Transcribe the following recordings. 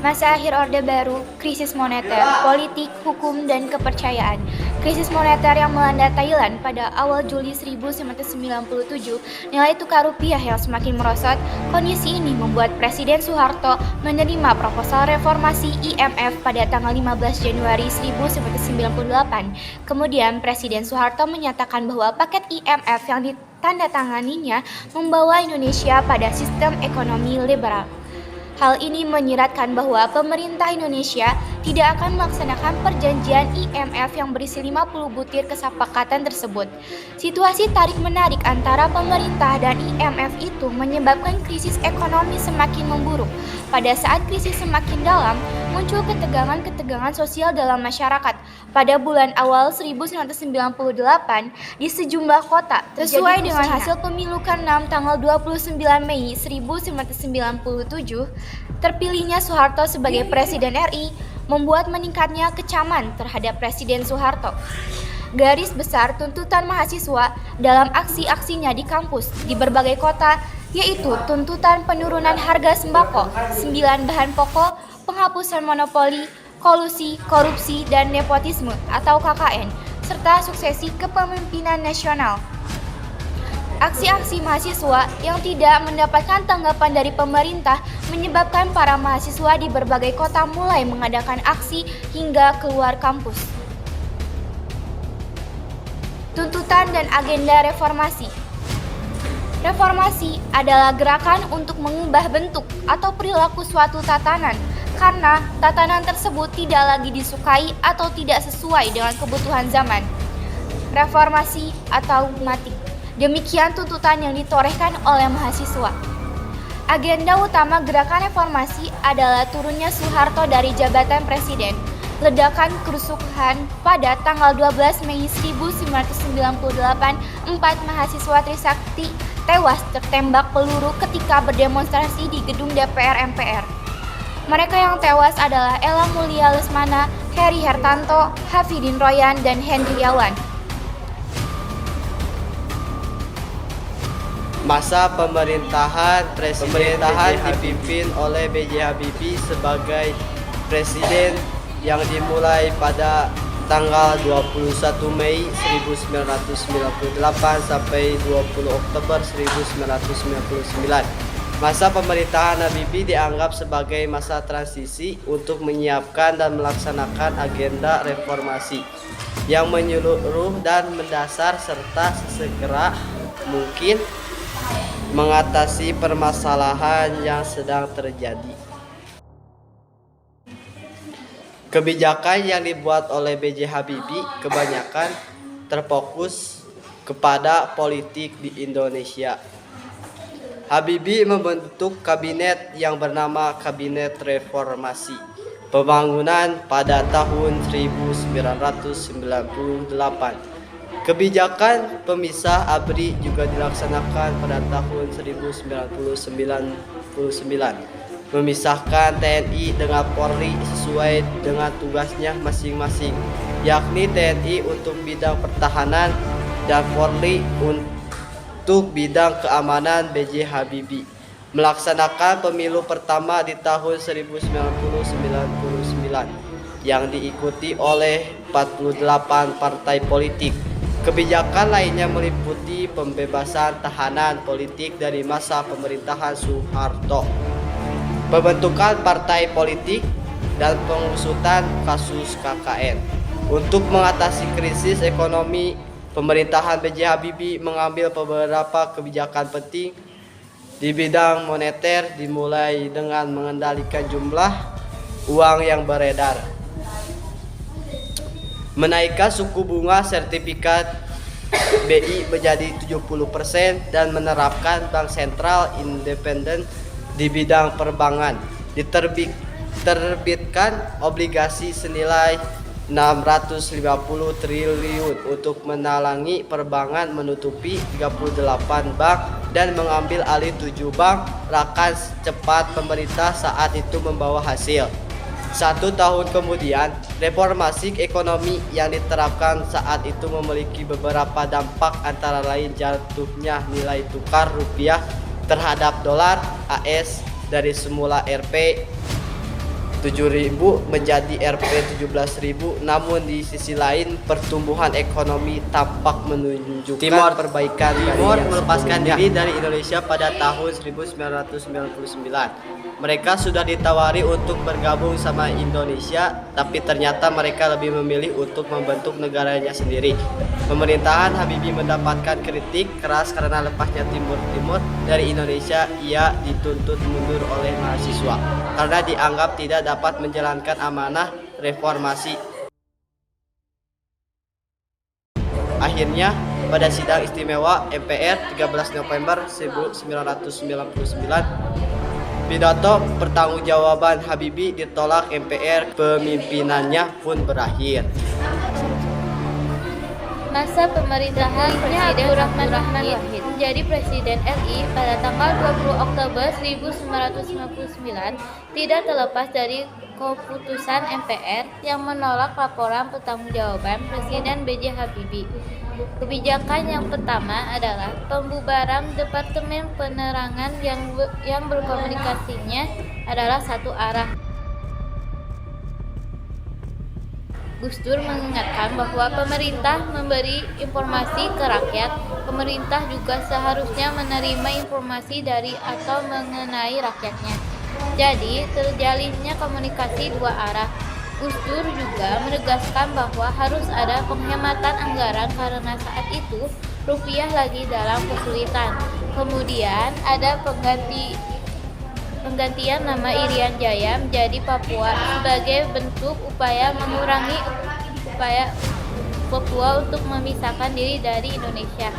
Masa akhir Orde Baru, krisis moneter, politik, hukum, dan kepercayaan. Krisis moneter yang melanda Thailand pada awal Juli 1997, nilai tukar rupiah yang semakin merosot. Kondisi ini membuat Presiden Soeharto menerima proposal reformasi IMF pada tanggal 15 Januari 1998. Kemudian Presiden Soeharto menyatakan bahwa paket IMF yang ditandatanganinya membawa Indonesia pada sistem ekonomi liberal. Hal ini menyiratkan bahwa pemerintah Indonesia tidak akan melaksanakan perjanjian IMF yang berisi 50 butir kesepakatan tersebut. Situasi tarik-menarik antara pemerintah dan IMF itu menyebabkan krisis ekonomi semakin memburuk. Pada saat krisis semakin dalam, muncul ketegangan-ketegangan sosial dalam masyarakat. Pada bulan awal 1998, di sejumlah kota, sesuai dengan hasil pemilu ke-6 tanggal 29 Mei 1997, terpilihnya Soeharto sebagai Presiden RI membuat meningkatnya kecaman terhadap Presiden Soeharto. Garis besar tuntutan mahasiswa dalam aksi-aksinya di kampus di berbagai kota yaitu tuntutan penurunan harga sembako, 9 bahan pokok, penghapusan monopoli, kolusi, korupsi, dan nepotisme atau KKN, serta suksesi kepemimpinan nasional. Aksi-aksi mahasiswa yang tidak mendapatkan tanggapan dari pemerintah menyebabkan para mahasiswa di berbagai kota mulai mengadakan aksi hingga keluar kampus. Tuntutan dan agenda reformasi. Reformasi adalah gerakan untuk mengubah bentuk atau perilaku suatu tatanan karena tatanan tersebut tidak lagi disukai atau tidak sesuai dengan kebutuhan zaman. Reformasi atau mati. Demikian tuntutan yang ditorehkan oleh mahasiswa. Agenda utama gerakan reformasi adalah turunnya Soeharto dari jabatan presiden. Ledakan kerusuhan pada tanggal 12 Mei 1998, 4 mahasiswa Trisakti tewas tertembak peluru ketika berdemonstrasi di gedung DPR MPR. Mereka yang tewas adalah Ella Mulia Lesmana, Heri Hertanto, Hafidin Royan, dan Hendriawan. Masa pemerintahan dipimpin oleh B.J. Habibie sebagai presiden yang dimulai pada tanggal 21 Mei 1998 sampai 20 Oktober 1999. Masa pemerintahan Habibie dianggap sebagai masa transisi untuk menyiapkan dan melaksanakan agenda reformasi yang menyeluruh dan mendasar serta sesegera mungkin mengatasi permasalahan yang sedang terjadi. Kebijakan yang dibuat oleh B.J. Habibie kebanyakan terfokus kepada politik di Indonesia. Habibie membentuk kabinet yang bernama Kabinet Reformasi Pembangunan pada tahun 1998. Kebijakan pemisah ABRI juga dilaksanakan pada tahun 1999. Memisahkan TNI dengan Polri sesuai dengan tugasnya masing-masing, yakni TNI untuk bidang pertahanan dan Polri untuk bidang keamanan. B.J. Habibie melaksanakan pemilu pertama di tahun 1999 yang diikuti oleh 48 partai politik. Kebijakan lainnya meliputi pembebasan tahanan politik dari masa pemerintahan Soeharto, pembentukan partai politik, dan pengusutan kasus KKN. Untuk mengatasi krisis ekonomi, pemerintahan B.J. Habibie mengambil beberapa kebijakan penting di bidang moneter, dimulai dengan mengendalikan jumlah uang yang beredar, menaikkan suku bunga sertifikat BI menjadi 70% dan menerapkan bank sentral independen di bidang perbankan. Diterbitkan obligasi senilai 650 triliun untuk menalangi perbankan, menutupi 38 bank dan mengambil alih 7 bank. Rakan cepat pemerintah saat itu membawa hasil. 1 tahun kemudian, reformasi ekonomi yang diterapkan saat itu memiliki beberapa dampak, antara lain jatuhnya nilai tukar rupiah terhadap dolar AS dari semula Rp 7.000 menjadi Rp 17.000, namun di sisi lain pertumbuhan ekonomi tampak menunjukkan perbaikan. Timor melepaskan diri dari Indonesia pada tahun 1999. Mereka sudah ditawari untuk bergabung sama Indonesia, tapi ternyata mereka lebih memilih untuk membentuk negaranya sendiri. Pemerintahan Habibie mendapatkan kritik keras karena lepasnya Timur dari Indonesia. Ia dituntut mundur oleh mahasiswa karena dianggap tidak dapat menjalankan amanah reformasi. Akhirnya, pada sidang istimewa MPR 13 November 1999, pidato pertanggungjawaban Habibie ditolak MPR, pemimpinannya pun berakhir. Masa pemerintahan Presiden Abdurrahman Wahid menjadi Presiden RI pada tanggal 20 Oktober 1999 tidak terlepas dari keputusan MPR yang menolak laporan pertanggungjawaban Presiden B.J. Habibie. Kebijakan yang pertama adalah pembubaran Departemen Penerangan yang berkomunikasinya adalah satu arah. Gus Dur mengingatkan bahwa pemerintah memberi informasi ke rakyat, pemerintah juga seharusnya menerima informasi dari atau mengenai rakyatnya. Jadi, terjalinnya komunikasi dua arah. Gus Dur juga menegaskan bahwa harus ada penghematan anggaran karena saat itu rupiah lagi dalam kesulitan. Kemudian ada penggantian nama Irian Jaya menjadi Papua sebagai bentuk upaya mengurangi upaya Papua untuk memisahkan diri dari Indonesia.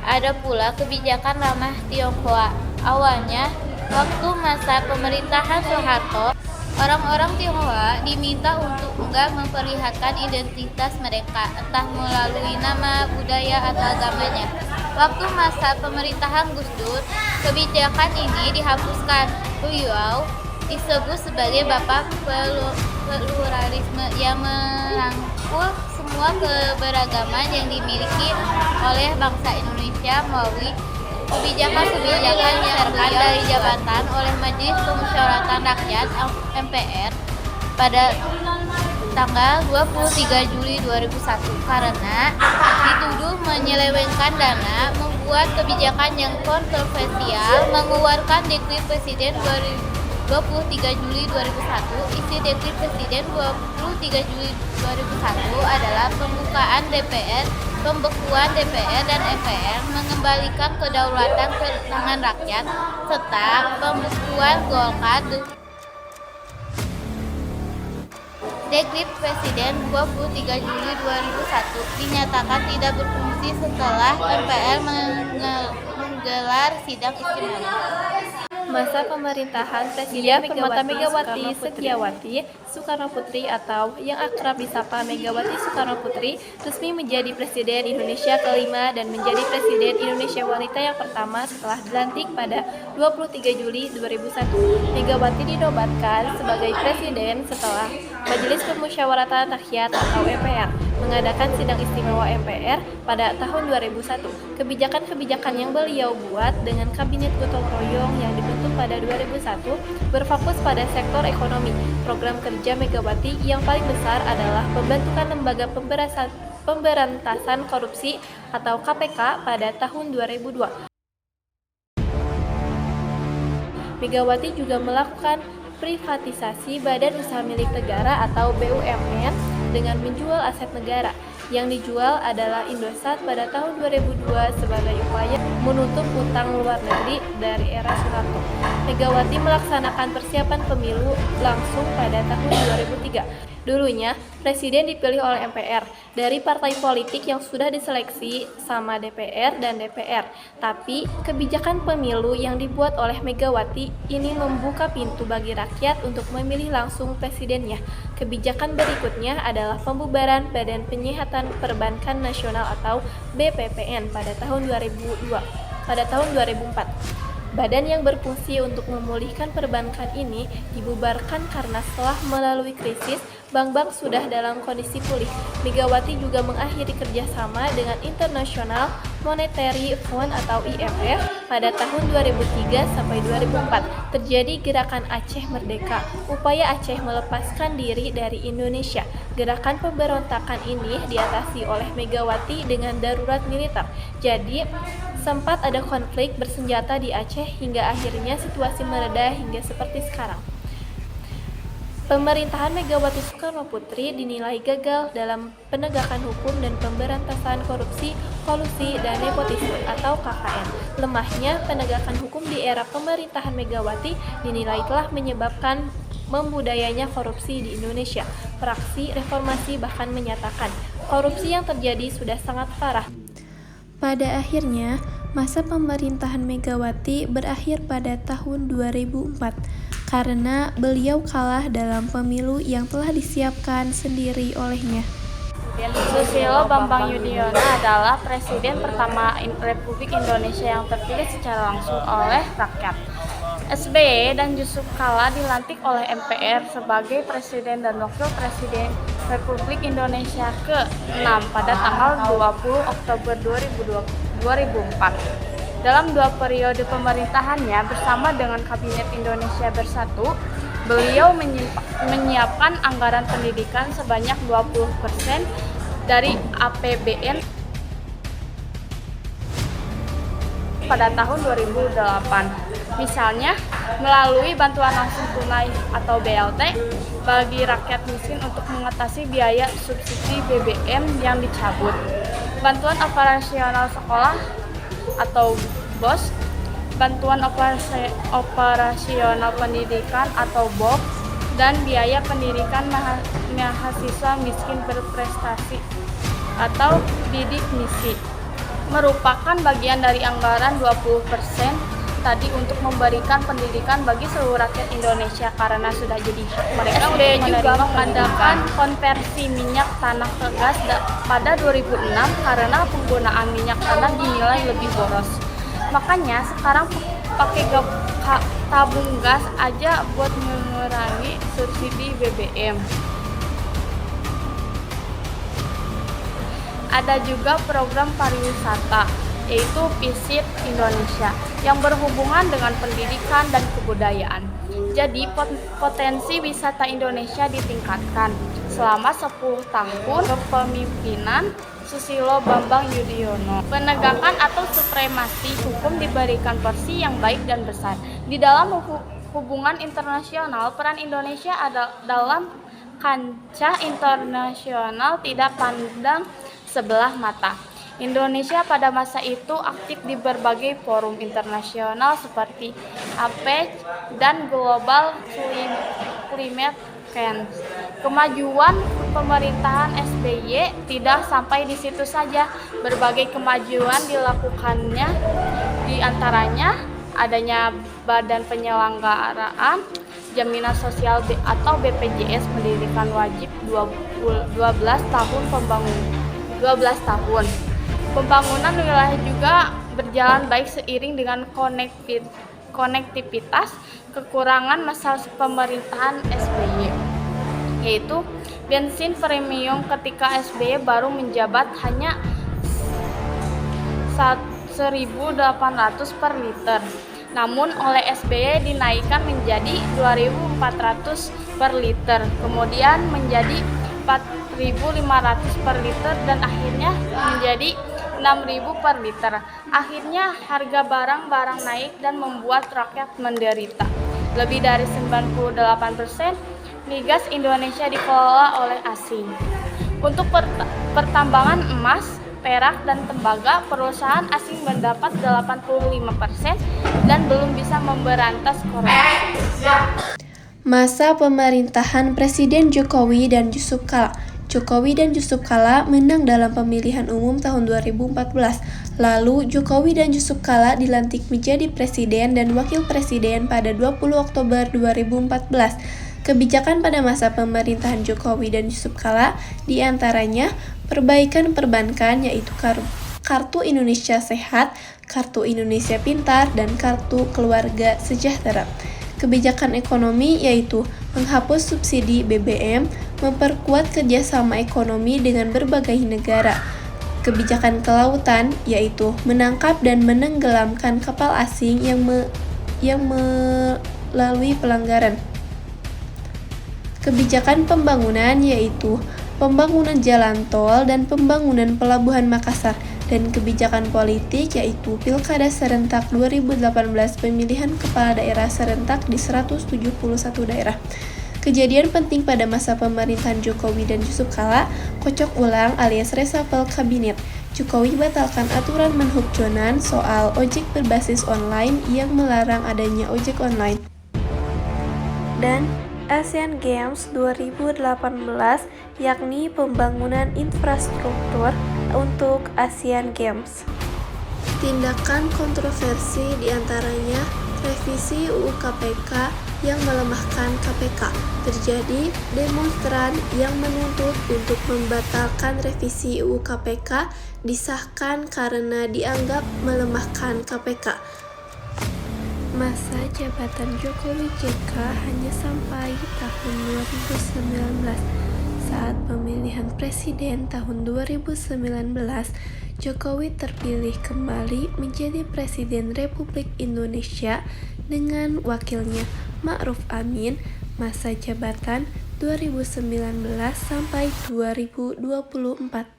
Ada pula kebijakan ramah Tionghoa. Awalnya, waktu masa pemerintahan Soeharto, orang-orang Tionghoa diminta untuk enggak memperlihatkan identitas mereka, entah melalui nama, budaya, atau agamanya. Waktu masa pemerintahan Gus Dur, kebijakan ini dihapuskan. Beliau disebut sebagai Bapak Pluralisme yang merangkul semua keberagaman yang dimiliki oleh bangsa Indonesia melalui kebijakan-kebijakan yang diserahkan dari jabatan oleh Majelis Pemusyawaratan Rakyat MPR pada tanggal 23 Juli 2001 karena dituduh menyelewengkan dana, membuat kebijakan yang kontroversial, mengeluarkan Dekret Presiden 23 Juli 2001. Isi Dekret Presiden 23 Juli 2001 adalah pembukaan DPR, pembekuan DPR dan MPR, mengembalikan kedaulatan ke tangan rakyat, serta pembekuan Golkar. Dekret Presiden 23 Juli 2001 dinyatakan tidak berfungsi setelah MPR menggelar sidang istimewa. Masa pemerintahan Presiden Megawati Setiawati Soekarno Putri atau yang akrab disapa Megawati Soekarno Putri resmi menjadi Presiden Indonesia kelima dan menjadi Presiden Indonesia wanita yang pertama setelah dilantik pada 23 Juli 2001. Megawati dinobatkan sebagai Presiden setelah Majelis Pemusyawaratan Rakyat atau MPR mengadakan sidang istimewa MPR pada tahun 2001. Kebijakan-kebijakan yang beliau buat dengan kabinet gotong royong yang dibentuk pada 2001 berfokus pada sektor ekonomi. Program kerja Megawati yang paling besar adalah pembentukan Lembaga Pemberantasan Korupsi atau KPK pada tahun 2002. Megawati juga melakukan privatisasi Badan Usaha Milik Negara atau BUMN dengan menjual aset negara. Yang dijual adalah Indosat pada tahun 2002 sebagai upaya menutup utang luar negeri dari era Soeharto. Megawati melaksanakan persiapan pemilu langsung pada tahun 2003. Dulunya, Presiden dipilih oleh MPR dari partai politik yang sudah diseleksi sama DPR dan DPR. Tapi, kebijakan pemilu yang dibuat oleh Megawati ini membuka pintu bagi rakyat untuk memilih langsung presidennya. Kebijakan berikutnya adalah pembubaran Badan Penyihatan Perbankan Nasional atau BPPN pada tahun 2004. Badan yang berfungsi untuk memulihkan perbankan ini dibubarkan karena setelah melalui krisis, bank-bank sudah dalam kondisi pulih. Megawati juga mengakhiri kerjasama dengan International Monetary Fund atau IMF pada tahun 2003 sampai 2004. Terjadi gerakan Aceh Merdeka, upaya Aceh melepaskan diri dari Indonesia. Gerakan pemberontakan ini diatasi oleh Megawati dengan darurat militer. Jadi, sempat ada konflik bersenjata di Aceh hingga akhirnya situasi mereda hingga seperti sekarang. Pemerintahan Megawati Soekarnoputri dinilai gagal dalam penegakan hukum dan pemberantasan korupsi, kolusi, dan nepotisme atau KKN. Lemahnya penegakan hukum di era pemerintahan Megawati dinilai telah menyebabkan membudayanya korupsi di Indonesia. Fraksi Reformasi bahkan menyatakan korupsi yang terjadi sudah sangat parah. Pada akhirnya, masa pemerintahan Megawati berakhir pada tahun 2004 karena beliau kalah dalam pemilu yang telah disiapkan sendiri olehnya. Susilo Bambang Yudhoyono adalah presiden pertama Republik Indonesia yang terpilih secara langsung oleh rakyat. SBY dan Yusuf Kala dilantik oleh MPR sebagai presiden dan wakil presiden Republik Indonesia ke-6 pada tanggal 20 Oktober 2004. Dalam 2 periode pemerintahannya bersama dengan Kabinet Indonesia Bersatu, beliau menyiapkan anggaran pendidikan sebanyak 20% dari APBN pada tahun 2008. Misalnya, melalui bantuan langsung tunai atau BLT bagi rakyat miskin untuk mengatasi biaya subsidi BBM yang dicabut. Bantuan operasional sekolah atau BOS, bantuan operasional pendidikan atau BOP, dan biaya pendidikan mahasiswa miskin berprestasi atau bidik misi merupakan bagian dari anggaran 20% tadi untuk memberikan pendidikan bagi seluruh rakyat Indonesia karena sudah jadi hak mereka. SBY juga mengadakan konversi minyak tanah ke gas pada 2006 karena penggunaan minyak tanah dinilai lebih boros. Makanya sekarang pakai tabung gas aja buat mengurangi subsidi BBM. Ada juga program pariwisata, yaitu Visit Indonesia, yang berhubungan dengan pendidikan dan kebudayaan. Jadi potensi wisata Indonesia ditingkatkan selama 10 tahun kepemimpinan Susilo Bambang Yudhoyono. Penegakan atau supremasi hukum diberikan porsi yang baik dan besar. Di dalam hubungan internasional, peran Indonesia dalam kancah internasional tidak pandang sebelah mata. Indonesia pada masa itu aktif di berbagai forum internasional seperti APEC dan Global Climate Change. Kemajuan pemerintahan SBY tidak sampai di situ saja. Berbagai kemajuan dilakukannya, di antaranya adanya Badan Penyelenggaraan Jaminan Sosial atau BPJS Pendidikan Wajib 12 tahun. Pembangunan wilayah juga berjalan baik seiring dengan konektivitas kekurangan masa pemerintahan SBY, yaitu bensin premium ketika SBY baru menjabat hanya 1.800 per liter. Namun oleh SBY dinaikkan menjadi 2.400 per liter, kemudian menjadi 4.500 per liter dan akhirnya menjadi 6.000 per liter. Akhirnya harga barang-barang naik dan membuat rakyat menderita. Lebih dari 98% migas Indonesia dikelola oleh asing. Untuk pertambangan emas, perak, dan tembaga, perusahaan asing mendapat 85% dan belum bisa memberantas korupsi. Masa pemerintahan Presiden Jokowi dan Yusuf Kala. Jokowi dan Yusuf Kala menang dalam pemilihan umum tahun 2014. Lalu, Jokowi dan Yusuf Kala dilantik menjadi presiden dan wakil presiden pada 20 Oktober 2014. Kebijakan pada masa pemerintahan Jokowi dan Yusuf Kala diantaranya perbaikan perbankan, yaitu Kartu Indonesia Sehat, Kartu Indonesia Pintar, dan Kartu Keluarga Sejahtera. Kebijakan ekonomi yaitu menghapus subsidi BBM, memperkuat kerjasama ekonomi dengan berbagai negara. Kebijakan kelautan yaitu menangkap dan menenggelamkan kapal asing yang melalui pelanggaran. Kebijakan pembangunan yaitu pembangunan jalan tol dan pembangunan pelabuhan Makassar. Dan kebijakan politik yaitu Pilkada serentak 2018, pemilihan kepala daerah serentak di 171 daerah. Kejadian penting pada masa pemerintahan Jokowi dan Yusuf Kala, kocok ulang alias reshuffle kabinet. Jokowi batalkan aturan Menhub Jonan soal ojek berbasis online yang melarang adanya ojek online. Dan Asian Games 2018 yakni pembangunan infrastruktur untuk Asian Games. Tindakan kontroversi diantaranya revisi UU KPK yang melemahkan KPK. Terjadi demonstran yang menuntut untuk membatalkan revisi UU KPK disahkan karena dianggap melemahkan KPK. Masa jabatan Jokowi JK hanya sampai tahun 2019. Saat pemilihan presiden tahun 2019, Jokowi terpilih kembali menjadi Presiden Republik Indonesia dengan wakilnya Ma'ruf Amin. Masa jabatan 2019 sampai 2024.